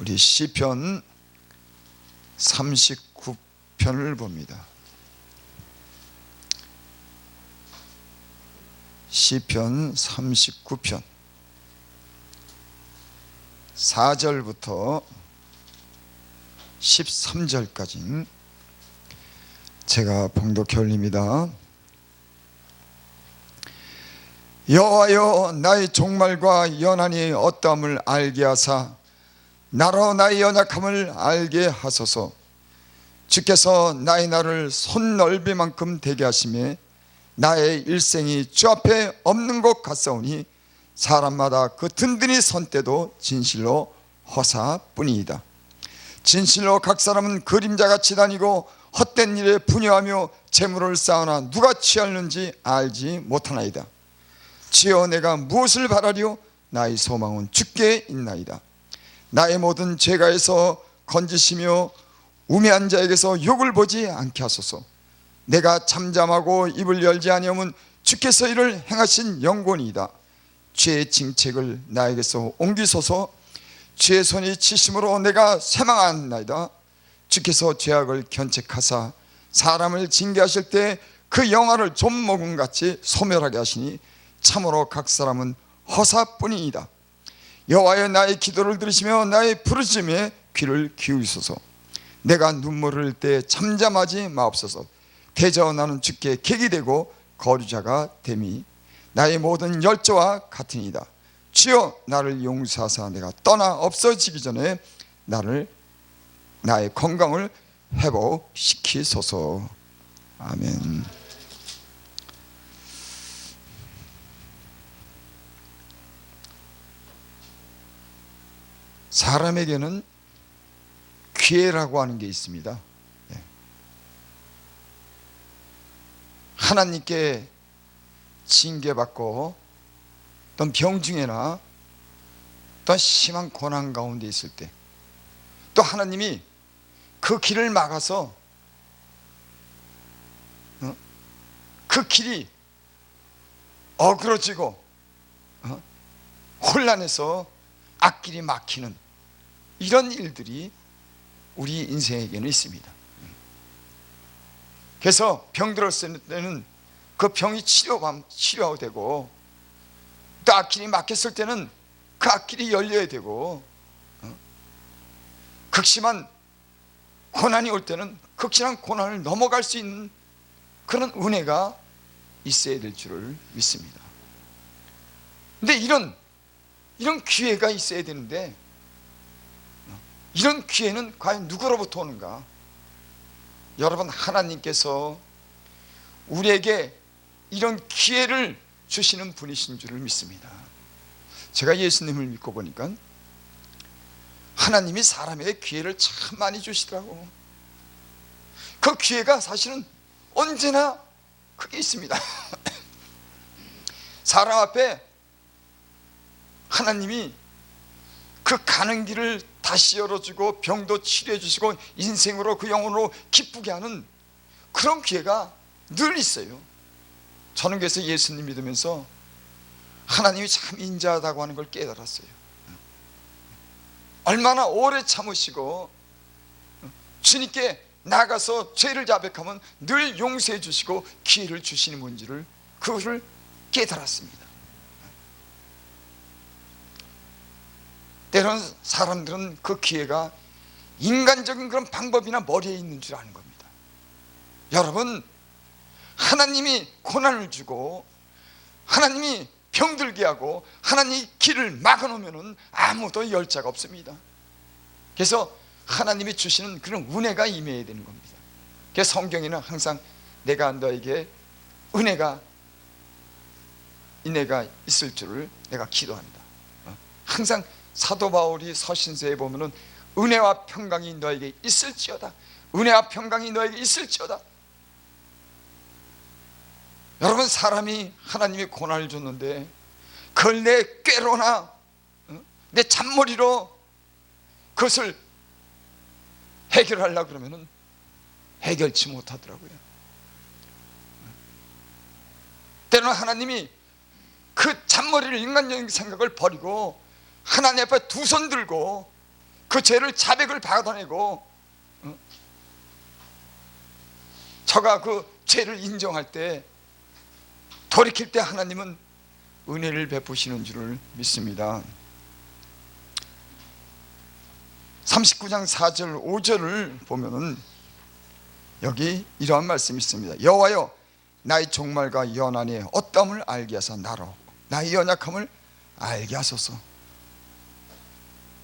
우리 시편 39편을 봅니다. 시편 39편 4절부터 13절까지 제가 봉독해 올립니다. 여호와여, 나의 종말과 연한이 어떠함을 알게 하사 나로 나의 연약함을 알게 하소서. 주께서 나의 날을 손넓이만큼 되게 하시매 나의 일생이 주 앞에 없는 것 같사오니 사람마다 그 든든히 선 때도 진실로 허사뿐이이다. 진실로 각 사람은 그림자같이 다니고 헛된 일에 분여하며 재물을 쌓으나 누가 취하는지 알지 못하나이다. 주여, 내가 무엇을 바라리요? 나의 소망은 주께 있나이다. 나의 모든 죄가에서 건지시며 우매한 자에게서 욕을 보지 않게 하소서. 내가 잠잠하고 입을 열지 아니하면 주께서 이를 행하신 영권이다. 죄의 징책을 나에게서 옮기소서. 주의 손이 치심으로 내가 쇠망하나이다. 주께서 죄악을 견책하사 사람을 징계하실 때 그 영화를 좀먹음같이 소멸하게 하시니 참으로 각 사람은 허사뿐이이다. 여호와여, 나의 기도를 들으시며 나의 부르짖음에 귀를 기울이소서. 내가 눈물을 흘릴 때 잠잠하지 마옵소서. 대저 나는 주께 객이 되고 거류자가 됨이 나의 모든 열조와 같으니이다. 주여, 나를 용서하사 내가 떠나 없어지기 전에 나의 건강을 회복시키소서. 아멘. 사람에게는 기회라고 하는 게 있습니다. 하나님께 징계받고 또 병중에나 또 심한 고난 가운데 있을 때 또 하나님이 그 길을 막아서 그 길이 어그러지고 혼란해서 앞길이 막히는 이런 일들이 우리 인생에게는 있습니다. 그래서 병 들었을 때는 그 병이 치료되고 또 앞길이 막혔을 때는 그 앞길이 열려야 되고 극심한 고난이 올 때는 극심한 고난을 넘어갈 수 있는 그런 은혜가 있어야 될 줄을 믿습니다. 근데 이런 기회가 있어야 되는데 이런 기회는 과연 누구로부터 오는가? 여러분, 하나님께서 우리에게 이런 기회를 주시는 분이신 줄을 믿습니다. 제가 예수님을 믿고 보니까 하나님이 사람에게 기회를 참 많이 주시더라고. 그 기회가 사실은 언제나 그게 있습니다. 사람 앞에 하나님이 그 가는 길을 다시 열어주고 병도 치료해 주시고 인생으로 그 영혼으로 기쁘게 하는 그런 기회가 늘 있어요. 저는 그래서 예수님 믿으면서 하나님이 참 인자하다고 하는 걸 깨달았어요. 얼마나 오래 참으시고 주님께 나가서 죄를 자백하면 늘 용서해 주시고 기회를 주시는 분지를 그것을 깨달았습니다. 때로는 사람들은 그 기회가 인간적인 그런 방법이나 머리에 있는 줄 아는 겁니다. 여러분, 하나님이 고난을 주고 하나님이 병들게 하고 하나님이 길을 막아놓으면 아무도 열 자가 없습니다. 그래서 하나님이 주시는 그런 은혜가 임해야 되는 겁니다. 그래서 성경에는 항상 내가 너에게 은혜가 있을 줄을 내가 기도한다. 항상 사도 바울이 서신서에 보면은 은혜와 평강이 너에게 있을지어다. 은혜와 평강이 너에게 있을지어다. 여러분, 사람이 하나님이 고난을 줬는데 그걸 내 꾀로나 내 잔머리로 그것을 해결하려고 그러면은 해결치 못하더라고요. 때로는 하나님이 그 잔머리를 인간적인 생각을 버리고 하나님 앞에 두 손 들고 그 죄를 자백을 받아내고 저가 그 죄를 인정할 때, 돌이킬 때 하나님은 은혜를 베푸시는 줄을 믿습니다. 39장 4절 5절을 보면은 여기 이러한 말씀이 있습니다. 여호와여, 나의 종말과 연한의 어떠함을 알게 하사 나로 나의 연약함을 알게 하소서.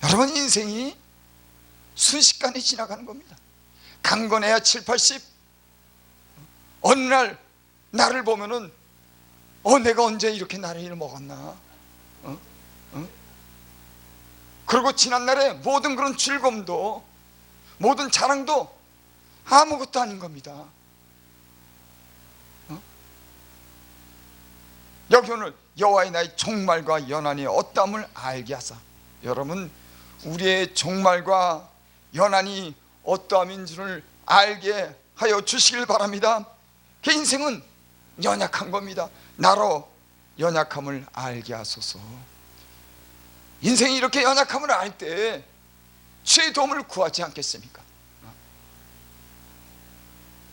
여러분, 인생이 순식간에 지나가는 겁니다. 강건해야 7, 80. 어느 날 나를 보면은 내가 언제 이렇게 나이를 먹었나? 그리고 지난날에 모든 그런 즐거움도, 모든 자랑도 아무것도 아닌 겁니다. 여기 오늘 여호와의 나의 종말과 연한의 어떠함을 알게 하사, 여러분, 우리의 종말과 연한이 어떠함인 줄을 알게 하여 주시길 바랍니다. 그 인생은 연약한 겁니다. 나로 연약함을 알게 하소서. 인생이 이렇게 연약함을 알 때 주의 도움을 구하지 않겠습니까?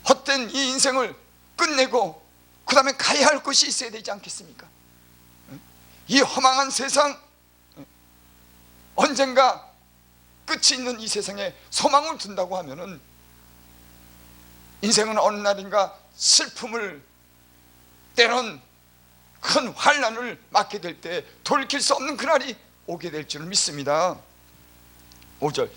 헛된 이 인생을 끝내고 그 다음에 가야 할 것이 있어야 되지 않겠습니까? 이 허망한 세상, 언젠가 끝이 있는 이 세상에 소망을 둔다고 하면은 인생은 어느 날인가 슬픔을, 때론 큰 환난을 맞게 될 때 돌이킬 수 없는 그날이 오게 될 줄 믿습니다. 5절,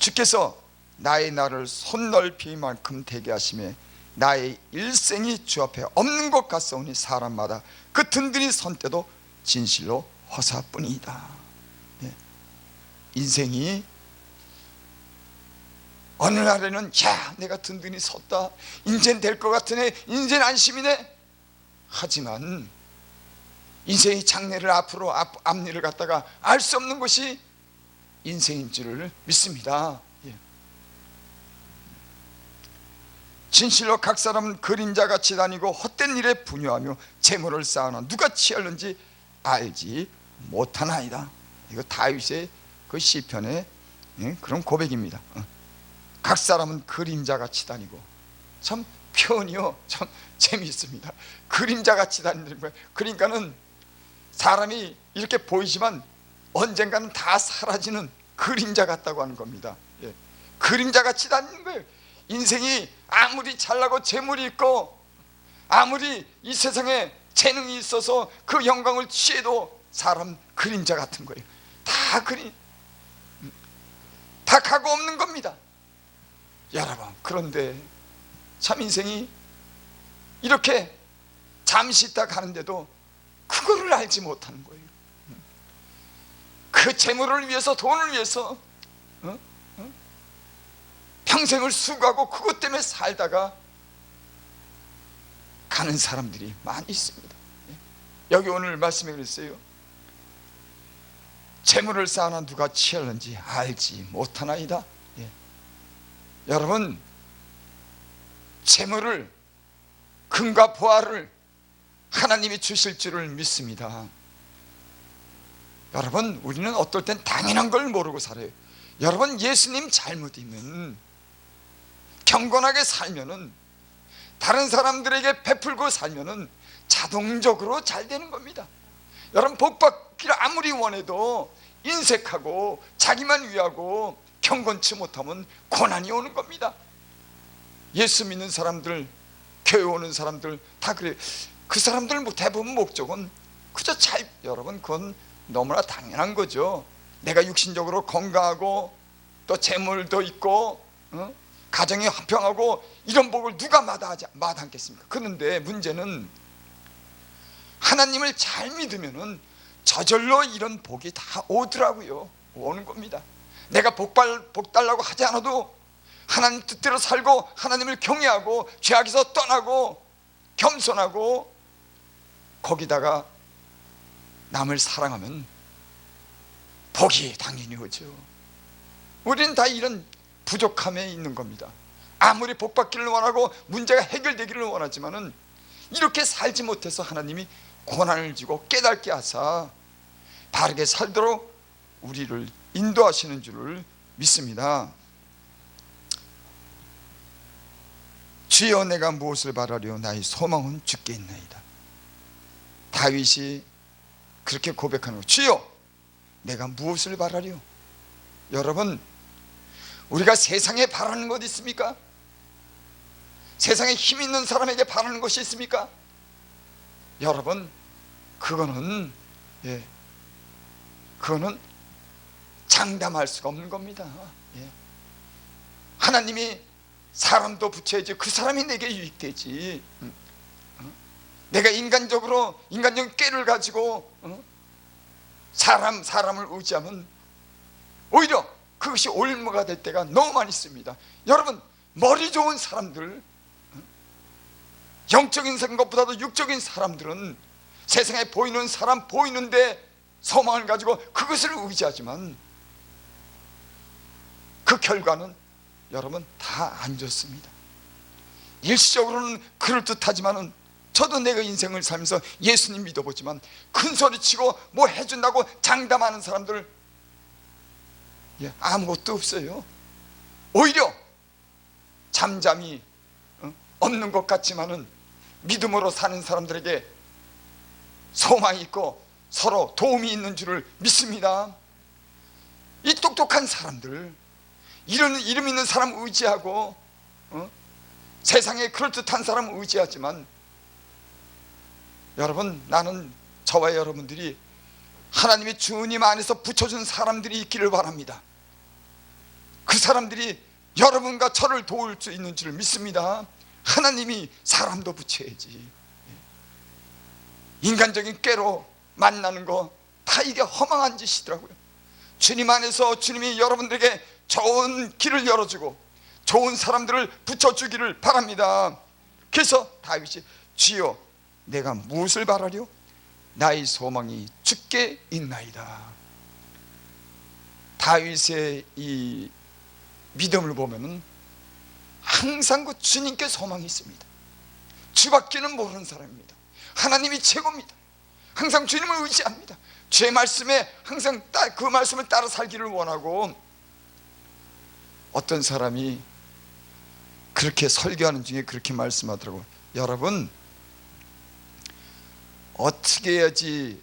주께서 나의 날을 손넓이만큼 되게 하시며 나의 일생이 주 앞에 없는 것 같사오니 사람마다 그 든든히 선 때도 진실로 허사뿐이다. 인생이 어느 날에는 야, 내가 든든히 섰다, 인제는 될 것 같으네, 인제는 안심이네. 하지만 인생의 장래를 앞으로 앞일을 갖다가 알 수 없는 것이 인생인 줄을 믿습니다. 진실로 각 사람은 그림자같이 다니고 헛된 일에 분유하며 재물을 쌓아놔 누가 취하는지 알지 못하나이다. 이거 다윗의 그 시편의 그런 고백입니다. 각 사람은 그림자같이 다니고, 참 표현이요 참 재미있습니다. 그림자같이 다니는 거예요. 그러니까는 사람이 이렇게 보이지만 언젠가는 다 사라지는 그림자 같다고 하는 겁니다. 그림자같이 다니는 거예요. 인생이 아무리 잘나고 재물이 있고 아무리 이 세상에 재능이 있어서 그 영광을 취해도 사람 그림자 같은 거예요. 다 가고 없는 겁니다. 여러분, 그런데 참 인생이 이렇게 잠시 있다 가는데도 그거를 알지 못하는 거예요. 그 재물을 위해서, 돈을 위해서 평생을 수고하고 그것 때문에 살다가 가는 사람들이 많이 있습니다. 여기 오늘 말씀에 그랬어요. 재물을 쌓아놔 누가 취하는지 알지 못하나이다. 여러분, 재물을, 금과 보화를 하나님이 주실 줄을 믿습니다. 여러분, 우리는 어떨 땐 당연한 걸 모르고 살아요. 여러분, 예수님 잘 믿으면, 경건하게 살면은, 다른 사람들에게 베풀고 살면은 자동적으로 잘 되는 겁니다. 여러분, 복 받기를 아무리 원해도 인색하고 자기만 위하고 경건치 못하면 고난이 오는 겁니다. 예수 믿는 사람들, 교회 오는 사람들 다 그래요. 그 사람들 대부분 목적은 그저 여러분, 그건 너무나 당연한 거죠. 내가 육신적으로 건강하고 또 재물도 있고 가정이 화평하고 이런 복을 누가 마다하겠습니까? 그런데 문제는 하나님을 잘 믿으면은 저절로 이런 복이 다 오더라고요. 오는 겁니다. 내가 복 달라고 하지 않아도 하나님 뜻대로 살고 하나님을 경외하고 죄악에서 떠나고 겸손하고 거기다가 남을 사랑하면 복이 당연히 오죠. 우리는 다 이런 부족함에 있는 겁니다. 아무리 복 받기를 원하고 문제가 해결되기를 원하지만은 이렇게 살지 못해서 하나님이 고난을 주고 깨닫게 하사 바르게 살도록 우리를 인도하시는 줄을 믿습니다. 주여 내가 무엇을 바라리요 나의 소망은 주께 있나이다. 다윗이 그렇게 고백하는 거. 주여 내가 무엇을 바라리요. 여러분, 우리가 세상에 바라는 것 있습니까? 세상에 힘 있는 사람에게 바라는 것이 있습니까? 여러분, 그거는 그거는 장담할 수가 없는 겁니다. 하나님이 사람도 붙여야지 그 사람이 내게 유익되지. 내가 인간적인 꾀를 가지고 사람을 의지하면 오히려 그것이 올무가 될 때가 너무 많이 있습니다. 여러분, 머리 좋은 사람들, 영적인 것보다도 육적인 사람들은 세상에 보이는 사람 보이는데 소망을 가지고 그것을 의지하지만 그 결과는 여러분 다 안 좋습니다. 일시적으로는 그럴듯하지만은 저도 내가 인생을 살면서 예수님 믿어보지만 큰소리치고 뭐 해준다고 장담하는 사람들 아무것도 없어요. 오히려 잠잠히 없는 것 같지만은 믿음으로 사는 사람들에게 소망이 있고 서로 도움이 있는 줄을 믿습니다. 이 똑똑한 사람들, 이름 있는 사람 의지하고 세상에 그럴듯한 사람 의지하지만 여러분, 나는 저와 여러분들이 하나님이 주님 안에서 붙여준 사람들이 있기를 바랍니다. 그 사람들이 여러분과 저를 도울 수 있는 줄 믿습니다. 하나님이 사람도 붙여야지. 인간적인 꾀로 만나는 거 다 이게 허망한 짓이더라고요. 주님 안에서 주님이 여러분들에게 좋은 길을 열어주고 좋은 사람들을 붙여주기를 바랍니다. 그래서 다윗이 주여 내가 무엇을 바라려? 나의 소망이 주께 있나이다. 다윗의 이 믿음을 보면은 항상 그 주님께 소망이 있습니다. 주밖에는 모르는 사람입니다. 하나님이 최고입니다. 항상 주님을 의지합니다. 주의 말씀에 항상 그 말씀을 따라 살기를 원하고, 어떤 사람이 그렇게 설교하는 중에 그렇게 말씀하더라고요. 여러분, 어떻게 해야지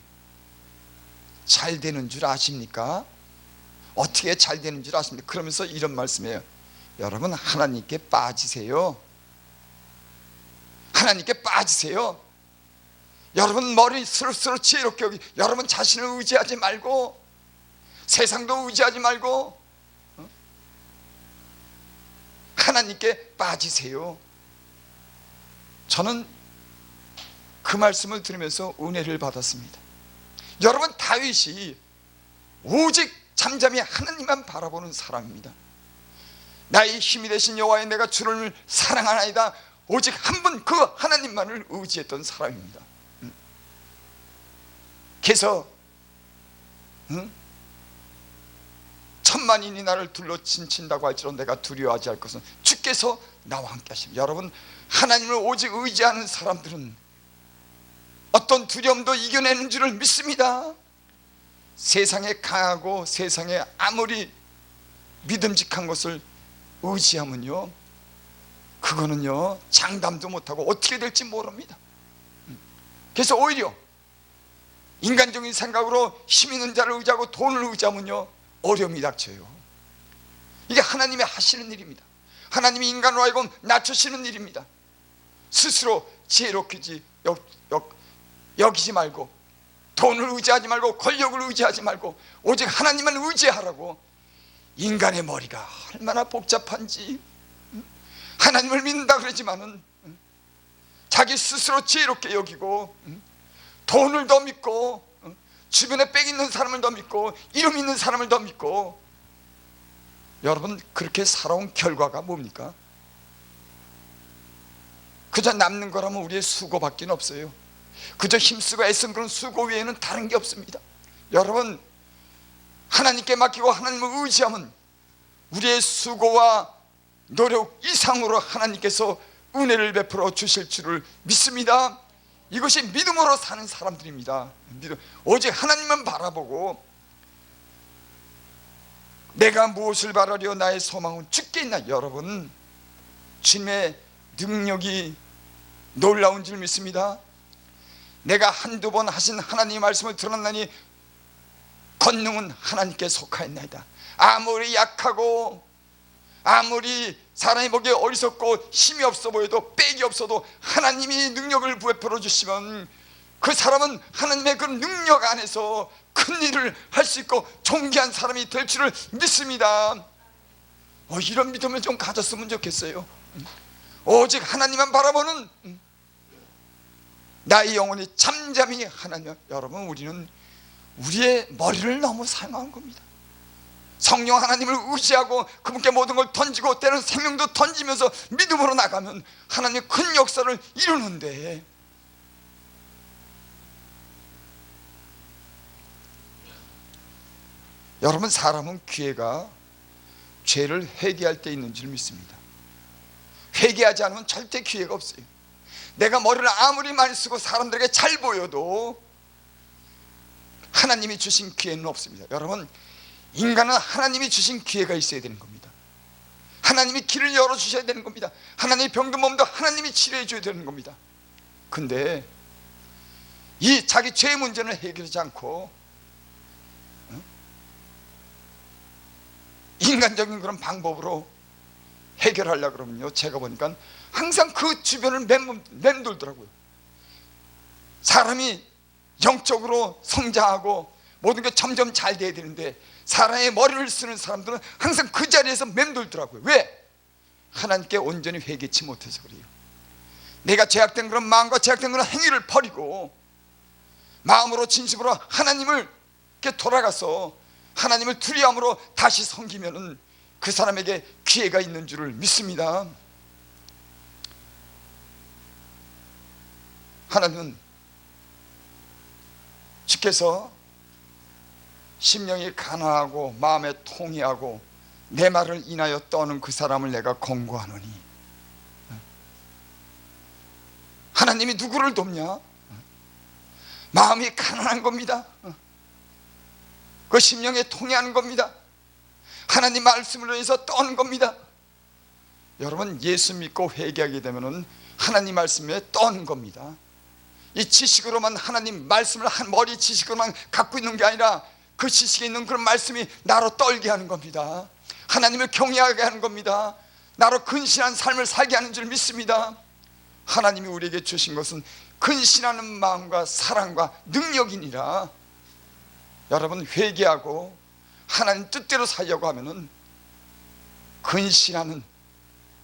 잘 되는 줄 아십니까? 어떻게 잘 되는 줄 아십니까? 그러면서 이런 말씀이에요. 여러분, 하나님께 빠지세요. 하나님께 빠지세요. 여러분 머리 스스로 지혜롭게 여기, 여러분 자신을 의지하지 말고 세상도 의지하지 말고 하나님께 빠지세요. 저는 그 말씀을 들으면서 은혜를 받았습니다. 여러분, 다윗이 오직 잠잠히 하나님만 바라보는 사람입니다. 나의 힘이 되신 여호와여 내가 주를 사랑하나이다. 오직 한 분 그 하나님만을 의지했던 사람입니다. 그래서 천만인이 나를 둘러 친친다고 할지라도 내가 두려워하지 않을 것은 주께서 나와 함께 하십니다. 여러분, 하나님을 오직 의지하는 사람들은 어떤 두려움도 이겨내는 줄을 믿습니다. 세상에 강하고 세상에 아무리 믿음직한 것을 의지하면요, 그거는요 장담도 못하고 어떻게 될지 모릅니다. 그래서 오히려 인간적인 생각으로 힘 있는 자를 의지하고 돈을 의지하면요 어려움이 닥쳐요. 이게 하나님이 하시는 일입니다. 하나님이 인간으로 하여금 낮추시는 일입니다. 스스로 지혜롭게 여기지 말고, 돈을 의지하지 말고, 권력을 의지하지 말고 오직 하나님만 의지하라고. 인간의 머리가 얼마나 복잡한지. 하나님을 믿는다 그러지만은 자기 스스로 지혜롭게 여기고 돈을 더 믿고 주변에 빽 있는 사람을 더 믿고 이름 있는 사람을 더 믿고, 여러분 그렇게 살아온 결과가 뭡니까? 그저 남는 거라면 우리의 수고밖에 없어요. 그저 힘쓰고 애쓴 그런 수고 외에는 다른 게 없습니다. 여러분, 하나님께 맡기고 하나님을 의지하면 우리의 수고와 노력 이상으로 하나님께서 은혜를 베풀어 주실 줄을 믿습니다. 이것이 믿음으로 사는 사람들입니다. 오직 하나님만 바라보고 내가 무엇을 바라려 나의 소망은 주께 있나. 여러분, 주님의 능력이 놀라운 줄 믿습니다. 내가 한두 번 하신 하나님의 말씀을 들었나니 권능은 하나님께 속하였나이다. 아무리 약하고 아무리 사람이 보기에 어리석고 힘이 없어 보여도 빽이 없어도 하나님이 능력을 베풀어 주시면 그 사람은 하나님의 그 능력 안에서 큰 일을 할 수 있고 존귀한 사람이 될 줄을 믿습니다. 이런 믿음을 좀 가졌으면 좋겠어요. 오직 하나님만 바라보는 나의 영혼이 잠잠히 하나님. 여러분, 우리는 우리의 머리를 너무 사용한 겁니다. 성령 하나님을 의지하고 그분께 모든 걸 던지고 때로는 생명도 던지면서 믿음으로 나가면 하나님의 큰 역사를 이루는데, 여러분, 사람은 기회가 죄를 회개할 때 있는 줄 믿습니다. 회개하지 않으면 절대 기회가 없어요. 내가 머리를 아무리 많이 쓰고 사람들에게 잘 보여도 하나님이 주신 기회는 없습니다. 여러분, 인간은 하나님이 주신 기회가 있어야 되는 겁니다. 하나님이 길을 열어주셔야 되는 겁니다. 하나님이 병든 몸도 하나님이 치료해 줘야 되는 겁니다. 근데 이 자기 죄의 문제는 해결하지 않고 인간적인 그런 방법으로 해결하려고 그러면요, 제가 보니까 항상 그 주변을 맴돌더라고요. 사람이 영적으로 성장하고 모든 게 점점 잘 돼야 되는데 사람의 머리를 쓰는 사람들은 항상 그 자리에서 맴돌더라고요. 왜? 하나님께 온전히 회개치 못해서 그래요. 내가 죄악된 그런 마음과 죄악된 그런 행위를 버리고 마음으로 진심으로 하나님을 돌아가서 하나님을 두려움으로 다시 섬기면은 그 사람에게 기회가 있는 줄을 믿습니다. 하나님은 주께서 심령이 가난하고 마음에 통회하고 내 말을 인하여 떠는 그 사람을 내가 권고하노니. 하나님이 누구를 돕냐? 마음이 가난한 겁니다. 그 심령에 통회하는 겁니다. 하나님 말씀으로 해서 떠는 겁니다. 여러분, 예수 믿고 회개하게 되면 하나님 말씀에 떠는 겁니다. 이 지식으로만 하나님 말씀을 한 머리 지식으로만 갖고 있는 게 아니라 그 지식에 있는 그런 말씀이 나로 떨게 하는 겁니다. 하나님을 경외하게 하는 겁니다. 나로 근신한 삶을 살게 하는 줄 믿습니다. 하나님이 우리에게 주신 것은 근신하는 마음과 사랑과 능력이니라. 여러분, 회개하고 하나님 뜻대로 살려고 하면은 근신하는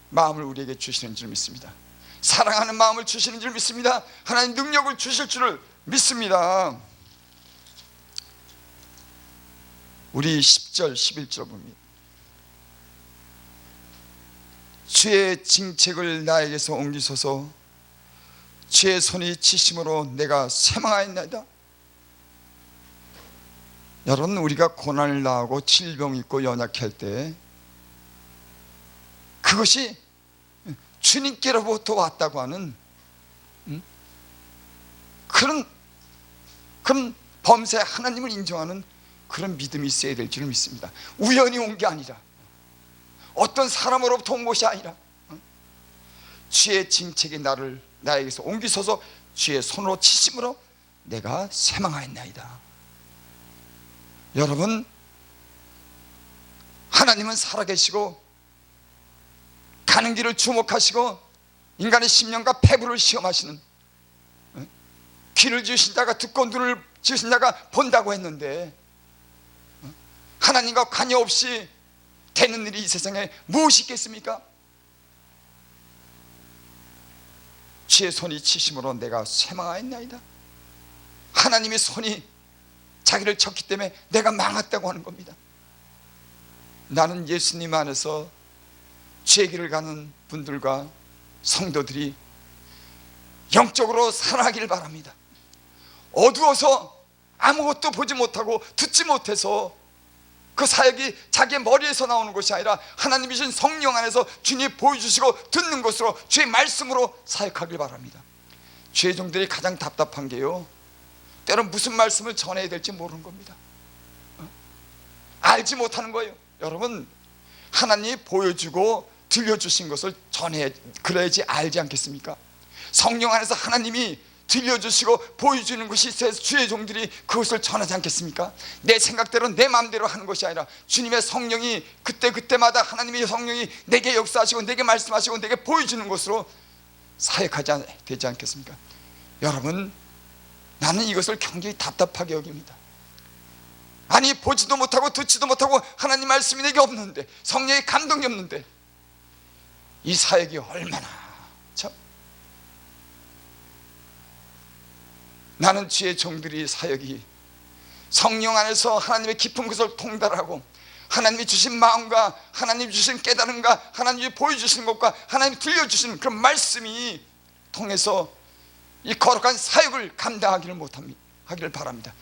마음을 우리에게 주시는 줄 믿습니다. 사랑하는 마음을 주시는 줄 믿습니다. 하나님 능력을 주실 줄을 믿습니다. 우리 10절 11절 봅니다. 주의 징책을 나에게서 옮기소서. 주의 손이 치심으로 내가 쇠망하였나이다. 여러분, 우리가 고난을 당하고 질병 있고 연약할 때 그것이 주님께로부터 왔다고 하는 그런 범사에 하나님을 인정하는 그런 믿음이 있어야 될 줄 믿습니다. 우연히 온 게 아니라, 어떤 사람으로부터 온 것이 아니라 주의 징책이 나에게서 옮기소서. 주의 손으로 치심으로 내가 쇠망하였나이다. 여러분, 하나님은 살아계시고 가는 길을 주목하시고 인간의 심령과 폐부를 시험하시는, 귀를 주신 자가 듣고 눈을 주신 자가 본다고 했는데 하나님과 관여 없이 되는 일이 이 세상에 무엇이 있겠습니까? 주의 손이 치심으로 내가 쇠망하였나이다. 하나님의 손이 자기를 쳤기 때문에 내가 망했다고 하는 겁니다. 나는 예수님 안에서 주의 길을 가는 분들과 성도들이 영적으로 살아가기를 바랍니다. 어두워서 아무것도 보지 못하고 듣지 못해서 그 사역이 자기의 머리에서 나오는 것이 아니라 하나님이 주신 성령 안에서 주님이 보여주시고 듣는 것으로 주의 말씀으로 사역하길 바랍니다. 주의 종들이 가장 답답한 게요, 때론 무슨 말씀을 전해야 될지 모르는 겁니다. 알지 못하는 거예요. 여러분, 하나님이 보여주고 들려주신 것을 전해, 그래야지 알지 않겠습니까? 성령 안에서 하나님이 들려주시고 보여주는 것이 있어서 주의 종들이 그것을 전하지 않겠습니까? 내 생각대로 내 마음대로 하는 것이 아니라 주님의 성령이 그때마다 하나님의 성령이 내게 역사하시고 내게 말씀하시고 내게 보여주는 것으로 사역하지 되지 않겠습니까? 여러분, 나는 이것을 굉장히 답답하게 여깁니다. 아니, 보지도 못하고 듣지도 못하고 하나님 말씀이 내게 없는데, 성령의 감동이 없는데 이 사역이 얼마나 참, 나는 주의 종들이 사역이 성령 안에서 하나님의 깊은 것을 통달하고 하나님이 주신 마음과 하나님이 주신 깨달음과 하나님이 보여주신 것과 하나님이 들려주신 그런 말씀이 통해서 이 거룩한 사역을 감당하기를 하기를 바랍니다.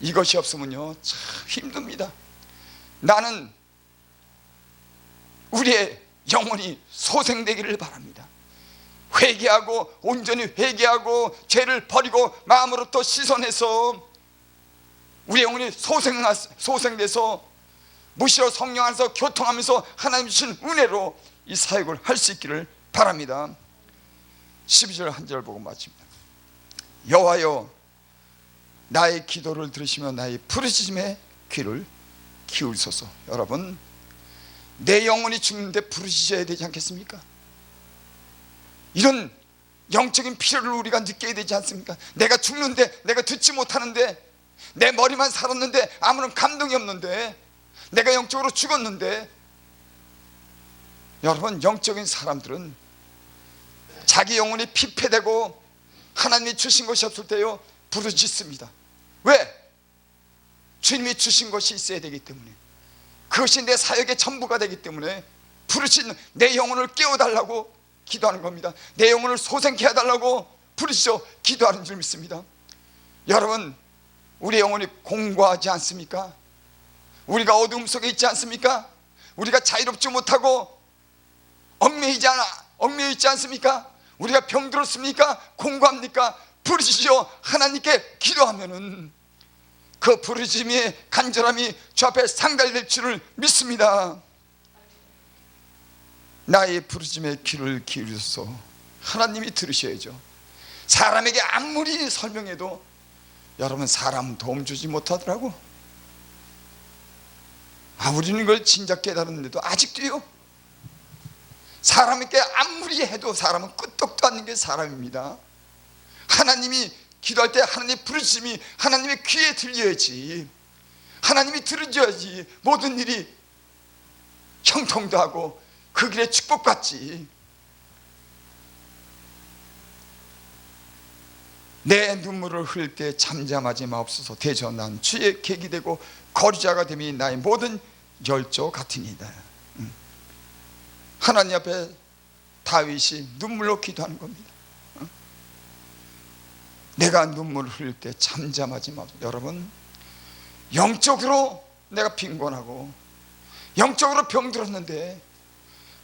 이것이 없으면요 참 힘듭니다. 나는 우리의 영혼이 소생되기를 바랍니다. 회개하고 온전히 회개하고 죄를 버리고 마음으로부터 씻어내서 우리의 영혼이 소생돼서 무시로 성령 안에서 교통하면서 하나님 주신 은혜로 이 사역을 할 수 있기를 바랍니다. 12절 한 절 보고 마칩니다. 여호와여, 나의 기도를 들으시며 나의 부르짖음에 귀를 기울이소서. 여러분, 내 영혼이 죽는데 부르짖어야 되지 않겠습니까? 이런 영적인 필요를 우리가 느껴야 되지 않습니까? 내가 죽는데, 내가 듣지 못하는데, 내 머리만 살았는데 아무런 감동이 없는데, 내가 영적으로 죽었는데. 여러분, 영적인 사람들은 자기 영혼이 피폐되고 하나님이 주신 것이 없을 때요 부르짖습니다. 왜? 주님이 주신 것이 있어야 되기 때문에, 그것이 내 사역의 전부가 되기 때문에 부르짖는, 내 영혼을 깨워달라고 기도하는 겁니다. 내 영혼을 소생케 해달라고 부르짖어 기도하는 줄 믿습니다. 여러분, 우리 영혼이 공고하지 않습니까? 우리가 어둠 속에 있지 않습니까? 우리가 자유롭지 못하고 얽매여 있지 않습니까? 우리가 병들었습니까? 공고합니까? 부르짖어 하나님께 기도하면은 그 부르짖음의 간절함이 주 앞에 상달될 줄을 믿습니다. 나의 부르짖음에 귀를 기울여서 하나님이 들으셔야죠. 사람에게 아무리 설명해도 여러분, 사람은 도움 주지 못하더라고. 우리는 이걸 진작 깨달았는데도 아직도요, 사람에게 아무리 해도 사람은 끄떡도 않는 게 사람입니다. 하나님이 기도할 때 하나님의 부르짖음이 하나님의 귀에 들려야지, 하나님이 들으셔야지 모든 일이 형통도 하고 그 길에 축복받지. 내 눈물을 흘릴 때 잠잠하지 마옵소서. 대저 난 주의 객이 되고 거류자가 됨이 나의 모든 열조 같으니이다. 하나님 앞에 다윗이 눈물로 기도하는 겁니다. 내가 눈물을 흘릴 때 잠잠하지 마옵소서. 여러분, 영적으로 내가 빈곤하고 영적으로 병들었는데,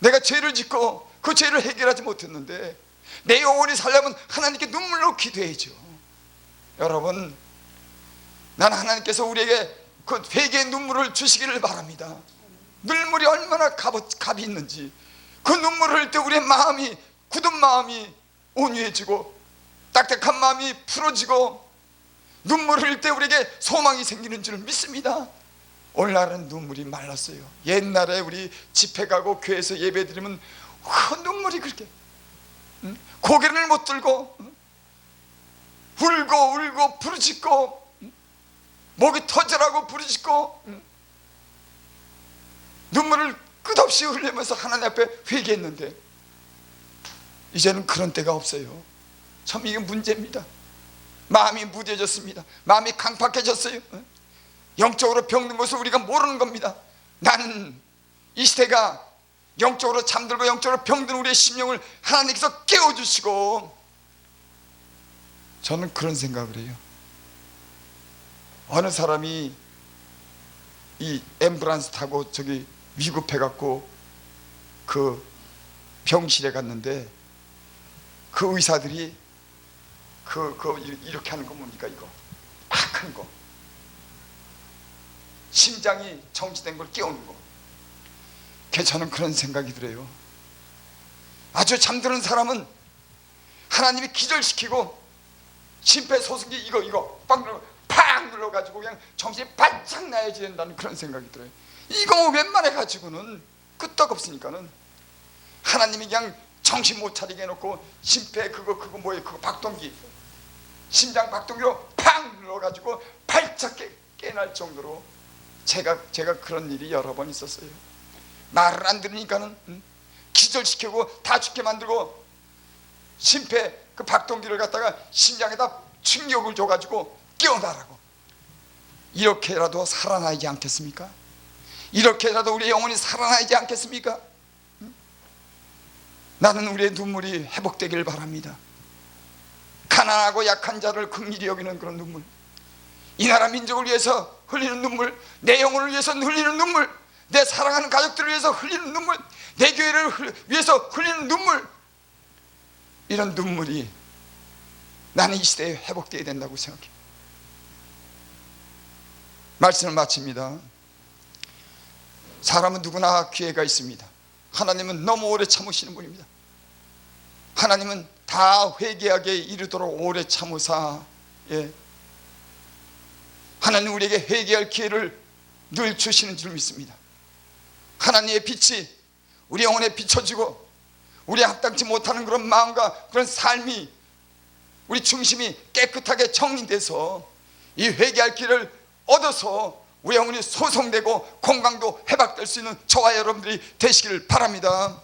내가 죄를 짓고 그 죄를 해결하지 못했는데 내 영혼이 살려면 하나님께 눈물로 기도해야죠. 여러분, 나는 하나님께서 우리에게 그 회개의 눈물을 주시기를 바랍니다. 눈물이 얼마나 값이 있는지, 그 눈물을 흘릴 때 우리의 마음이, 굳은 마음이 온유해지고 딱딱한 마음이 풀어지고 눈물을 흘릴 때 우리에게 소망이 생기는 줄 믿습니다. 오늘날은 눈물이 말랐어요. 옛날에 우리 집회 가고 교회에서 예배 드리면 그 눈물이 그렇게 고개를 못 들고 울고 부르짖고 목이 터져라고 부르짖고 눈물을 끝없이 흘리면서 하나님 앞에 회개했는데, 이제는 그런 때가 없어요. 참 이게 문제입니다. 마음이 무뎌졌습니다. 마음이 강팍해졌어요. 영적으로 병든 것을 우리가 모르는 겁니다. 나는 이 시대가 영적으로 잠들고 영적으로 병든 우리의 심령을 하나님께서 깨워주시고, 저는 그런 생각을 해요. 어느 사람이 이 앰뷸런스 타고 저기 위급해갖고 그 병실에 갔는데, 그 의사들이 이렇게 하는 거 뭡니까? 이거 막 하는 거, 심장이 정지된 걸 깨우는 거, 저는 그런 생각이 들어요. 아주 잠드는 사람은 하나님이 기절시키고 심폐소생기 이거 팍 눌러가지고 그냥 정신이 바짝 나야지 된다는 그런 생각이 들어요. 이거 웬만해 가지고는 끄떡없으니까는 하나님이 그냥 정신 못 차리게 해놓고 심폐 그거 뭐예요, 그거 박동기, 심장 박동기로 팍 눌러가지고 발작 깨날 정도로 제가 그런 일이 여러 번 있었어요. 말을 안 들으니까는 기절시키고 다 죽게 만들고 심폐 그 박동기를 갖다가 심장에다 충격을 줘가지고 깨어나라고. 이렇게라도 살아나지 않겠습니까? 이렇게라도 우리의 영혼이 살아나지 않겠습니까? 나는 우리의 눈물이 회복되길 바랍니다. 가난하고 약한 자를 긍휼히 여기는 그런 눈물, 이 나라 민족을 위해서 흘리는 눈물, 내 영혼을 위해서 흘리는 눈물, 내 사랑하는 가족들을 위해서 흘리는 눈물, 내 교회를 위해서 흘리는 눈물, 이런 눈물이 나는 이 시대에 회복되어야 된다고 생각해요. 말씀을 마칩니다. 사람은 누구나 기회가 있습니다. 하나님은 너무 오래 참으시는 분입니다. 하나님은 다 회개하게 이르도록 오래 참으사, 하나님 우리에게 회개할 기회를 늘 주시는 줄 믿습니다. 하나님의 빛이 우리 영혼에 비춰지고 우리 합당치 못하는 그런 마음과 그런 삶이, 우리 중심이 깨끗하게 정리돼서 이 회개할 길을 얻어서 우리 영혼이 소성되고 건강도 회복될 수 있는 저와 여러분들이 되시기를 바랍니다.